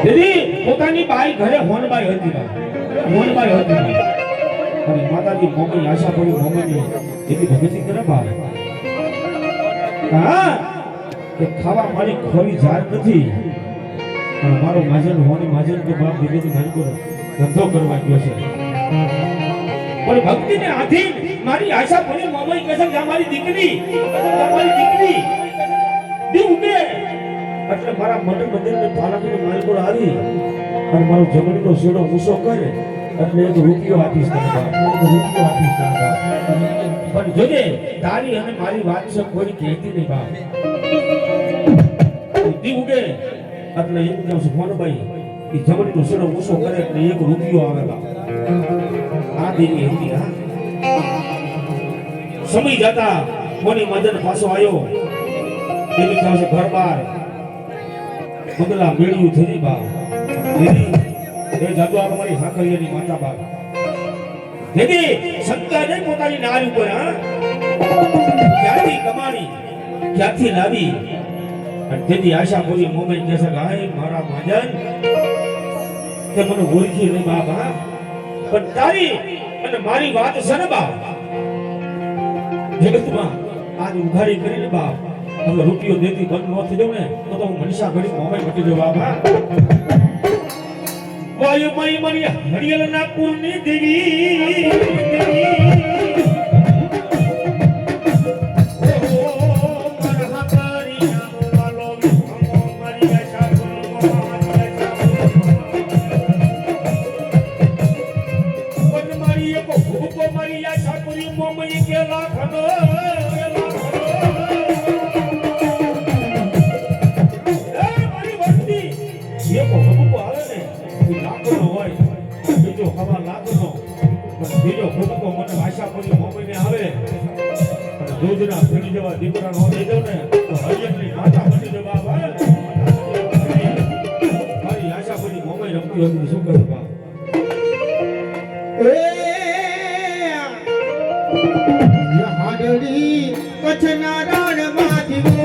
દીદી પોતાની બાઈ ઘરે હોનબાઈ હતી હોનબાઈ હતી અને માતાજી મોગી આશા પડી મોગીની એની ભગતી કરે બા હા કે ખાવા મારી ખોરી જાર નથી અને મારો માજન હોની માજન કે બાપ દીદી મારી ધંધો કરવા ગયો છે પણ ભક્તિને આધીન મારી આશા પડી મોગી કહે છે મારી દીકરી દી ઉગે એટલે મારા મંડળ મંદિરને ફાલાકીનો માલકો આવી અને મારો જમણીનો શેડો ઊંચો કરે એટલે એક રૂપિયો આપીશ તને પણ જોજે તારી અને મારી વાત છે કોઈ કહેતી નહીં બાપ દી ઉગે એટલે એમ કહું છું મોનભાઈ એ જમણીનો શેડો ઊંચો કરે એટલે એક રૂપિયો આવે બાપ આ દેવી હતી હા સમય જતા મોની મદન પાછો આવ્યો એમ કહું છે ઘર બાર બગલા મેળ્યું થઈ બા દીદી એ જાદુઆર મારી હાકરિયાની માતા બા દીદી સંતાને પોતાની નાર ઉપર હા ક્યાંથી કમાણી ક્યાંથી લાવી અને દીદી આશા પૂરી મોબાઈલ કહે છે ગાય મારા માજન તે મને ઓળખી નહીં બાબા પણ તારી અને મારી વાત છે ને બા જગતમાં આજ ઉઘાડી કરીને બા હવે રૂપિયો દેતી બંધ ન થઈ જાવ ને તો હું મનીષા ઘડી મોબાઈલ મટી જવા બાબા વાયુ મય મરી હરિયલ ના કુરની દેવી દીકરા નો દઈ દઉં ને તો હરિયનની માતા બની જવા મારી આશા બની મોબાઈલ રમતી હતી શું કરું બા એ હાડડી કચ્છના રણમાંથી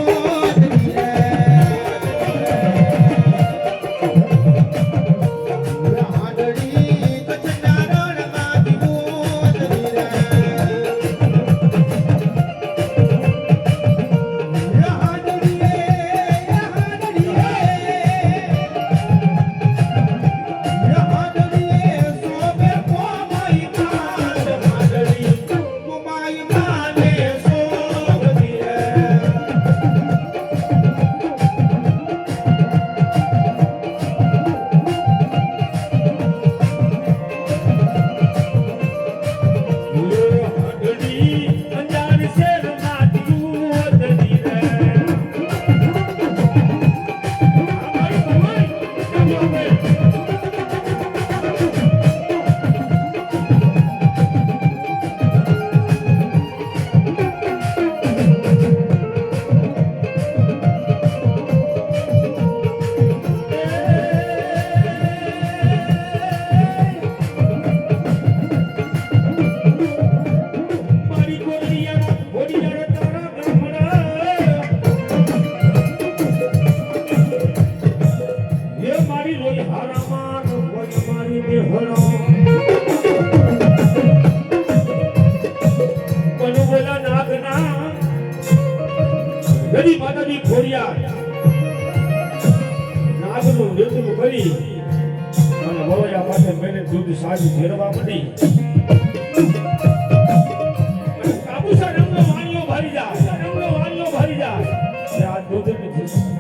માતાજી ખોડિયાર નાગનું નૃત્ય કરી અને વરોયા પાસે મેને દૂધ સાજી ફેરવા માંડી કાબુસા રંગનો વાણીઓ ભરી જાય આ દૂધની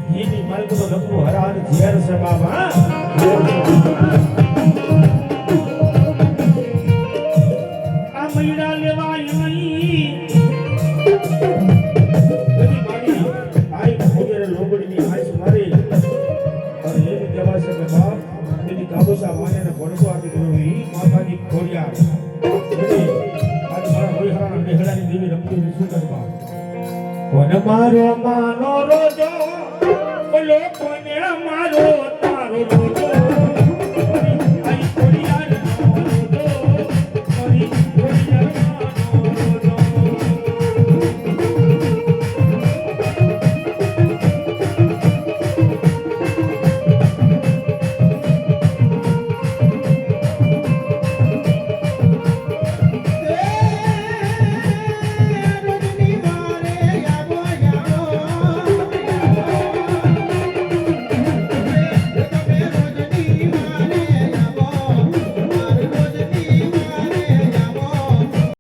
ઘીની માલકનો રંગનો હરાર ઝેર છે બાબા આ મહિના લેવાય નહીં મારો માન